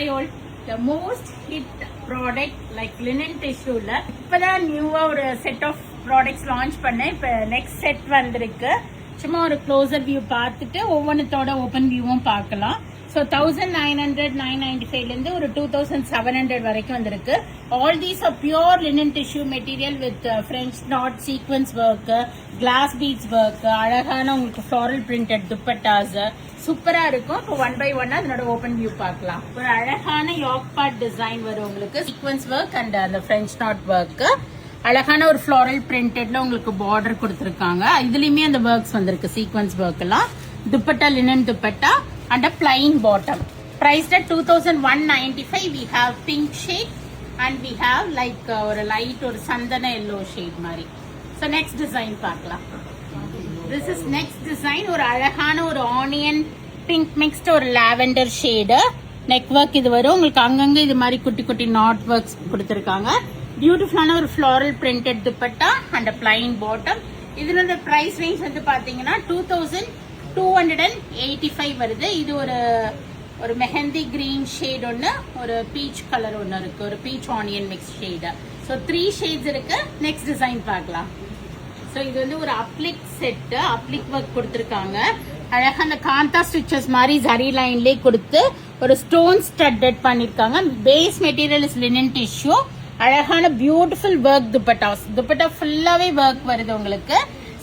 The most hit product like linen tissue ல இப்பதான் நியூவா ஒரு செட் ஆஃப் ப்ராடக்ட்ஸ் லான்ச் பண்ணேன். இப்போ நெக்ஸ்ட் செட் வந்திருக்கு. சும்மா ஒரு க்ளோசர் வியூ பார்த்துட்டு ஒவ்வொன்றத்தோட ஓப்பன் வியூவும் பார்க்கலாம். ஸோ 1900 995லேருந்து ஒரு 2700 வரைக்கும் வந்திருக்கு. All these are pure linen tissue material with French knot sequence work, glass beads work, அழகான உங்களுக்கு ஃப்ளாரல் பிரிண்டட் துப்பட்டாஸ் சூப்பரா இருக்கும். இப்போ ஒன் பை ஒன்னா அதனோட ஓப்பன் வியூ பார்க்கலாம். ஒரு அழகான யாக் பார்ட் டிசைன் வரும் உங்களுக்கு, சீக்வன்ஸ் ஒர்க் அண்ட் அந்த ஃப்ரெஞ்ச் நாட் ஒர்க். அழகான ஒரு ஃப்ளாரல் பிரிண்டட்ல உங்களுக்கு பார்டர் கொடுத்துருக்காங்க. இதுலயுமே அந்த ஒர்க்ஸ் வந்திருக்கு, சீக்வன்ஸ் ஒர்க் எல்லாம். Dupatta linen dupatta and a plain bottom. Priced at 2195. We have pink shade and we have like or a light or sandana yellow shade mari. So next design paakla. This is next design or alakana or onion pink mixed or lavender shade. Neck work idu varum. Ungalku anganga idu mari kutti kutti knot works kuduthirukanga. Beautiful ana or floral printed dupatta and a plain bottom. Idhula price range vandu pathina 2285 வருது. இது ஒரு mehndi green shade ஒன்று, ஒரு peach colour ஒன்று இருக்கு, ஒரு beach onion mix shade. So 3 shades இருக்கு. Next design பார்க்கலாம். ஸோ இது வந்து ஒரு அப்ளிக் செட்டு, அப்ளிக் ஒர்க் கொடுத்துருக்காங்க. அழகாக அந்த காந்தா ஸ்டிச்சஸ் மாதிரி ஜரி லைன்லேயே கொடுத்து ஒரு ஸ்டோன் ஸ்டட்டட் பண்ணியிருக்காங்க. Base material is linen tissue. அழகான பியூட்டிஃபுல் ஒர்க் துப்பட்டாஸ். துப்பட்டா ஃபுல்லாகவே ஒர்க் வருது உங்களுக்கு.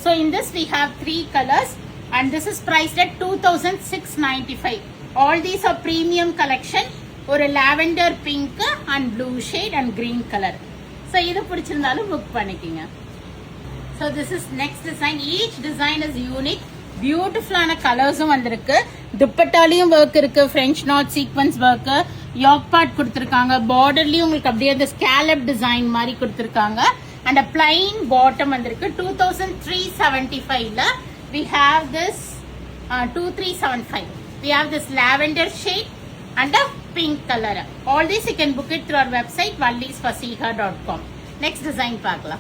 So in this we have 3 colours. And this is priced at 2695. All these are premium collection. ஒரு lavender pink and blue shade and green color. So இது பிடிச்சிருந்தாலும் book பண்ணிக்கங்க. So this is next design. Each design is unique. பியூட்டிஃபுல்லான கலர்ஸும் வந்திருக்கு. துப்பட்டாலையும் work இருக்கு, French knot sequence work, yoke part கொடுத்துருக்காங்க. பார்டர்லயும் உங்களுக்கு அப்படியே அந்த ஸ்கேலப் டிசைன் மாதிரி கொடுத்துருக்காங்க. அண்ட் a plain bottom வந்திருக்கு. 2375ல we have this 2375. We have this lavender shade and a pink color. All these you can book it through our website vallisfasiha.com. Next design paakla.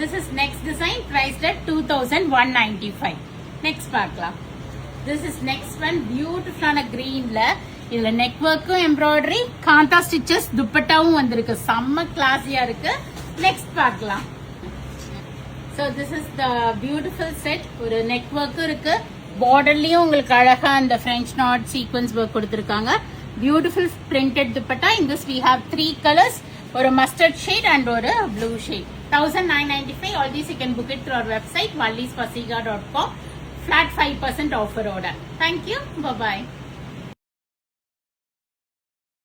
This is next design priced at 2195. Next paakla. This is next one, beautiful on a green la. இதுல neck work embroidery, Kantha stitches, துப்பட்டாவும் வந்திருக்கு. செம்ம கிளாஸியா இருக்கு. Next பார்க்கலாம். So this is the beautiful set. ஒரு neck work இருக்கு, borderலயும் உங்களுக்கு அழகா அந்த French knot sequence work கொடுத்திருக்காங்க. Beautiful printed dupatta. In this we have 3 colors, ஒரு mustard shade and ஒரு blue shade. 1995. All these you can book it through our website vallisfasiha.com. Flat 5% offer order. Thank you. Bye bye.